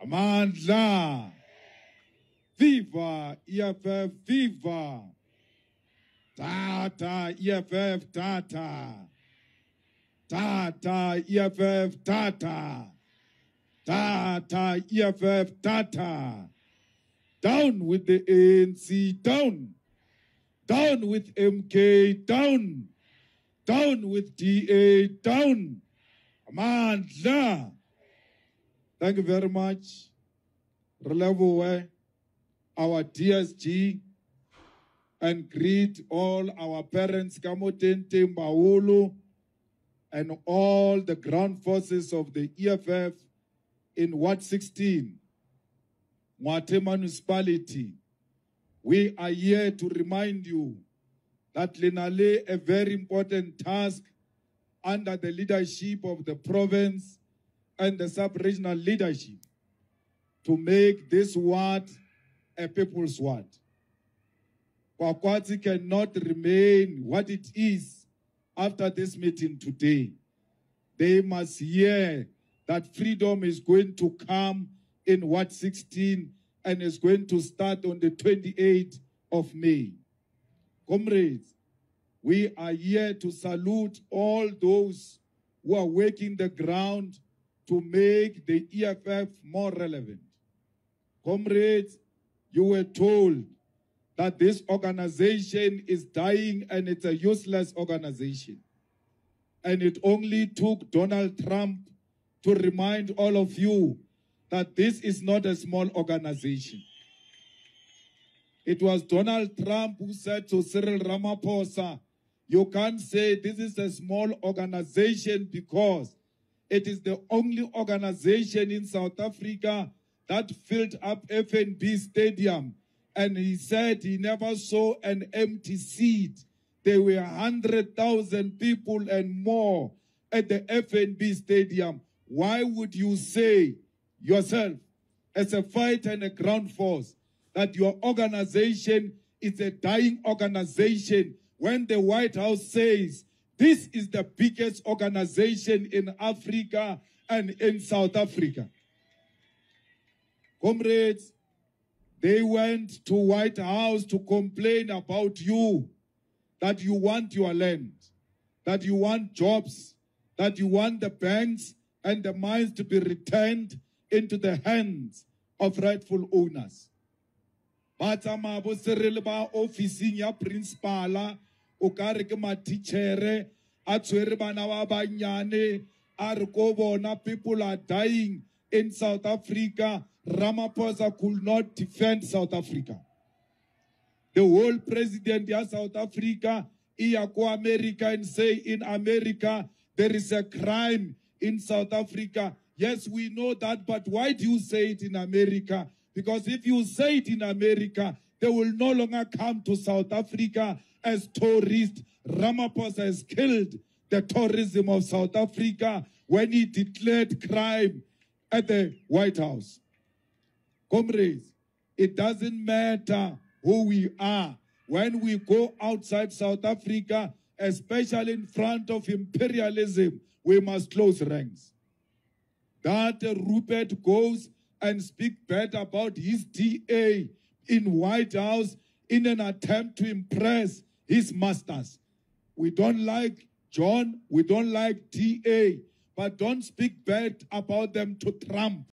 Amandla. Viva EFF, viva. Tata EFF, tata. Tata EFF, tata. Tata EFF, tata. Down with the ANC, down. Down with MK, down. Down with DA, down. Amandla. Thank you very much. Relevo our DSG and greet all our parents, Kamotente, Mbaulu, and all the ground forces of the EFF in Ward 16, Mwate Municipality. We are here to remind you that Lenale a very important task under the leadership of the province and the sub-regional leadership to make this ward a people's ward. Kwakwati cannot remain what it is after this meeting today. They must hear that freedom is going to come in Ward 16 and is going to start on the 28th of May. Comrades, we are here to salute all those who are working the ground to make the EFF more relevant. Comrades, you were told that this organization is dying and it's a useless organization. And it only took Donald Trump to remind all of you that this is not a small organization. It was Donald Trump who said to Cyril Ramaphosa, you can't say this is a small organization because it is the only organization in South Africa that filled up FNB Stadium. And he said he never saw an empty seat. There were 100,000 people and more at the FNB Stadium. Why would you say yourself, as a fighter and a ground force, that your organization is a dying organization when the White House says this is the biggest organization in Africa and in South Africa? Comrades, they went to White House to complain about you, that you want your land, that you want jobs, that you want the banks and the mines to be returned into the hands of rightful owners. Batsama bo Cyril ba officing ya principala o kare ke ma teachere a tshwere bana ba banyane a re ko bona people are dying in South Africa. Ramaphosa could not defend South Africa. The whole president of South Africa ia go America and say in America there is a crime in South Africa. Yes, we know that, but why do you say it in America? Because if you say it in America, they will no longer come to South Africa as tourists. Ramaphosa has killed the tourism of South Africa when he declared crime at the White House. Comrades, it doesn't matter who we are. When we go outside South Africa, especially in front of imperialism, we must close ranks. That Rupert goes and speaks bad about his DA in White House in an attempt to impress his masters. We don't like John, we don't like DA, but don't speak bad about them to Trump.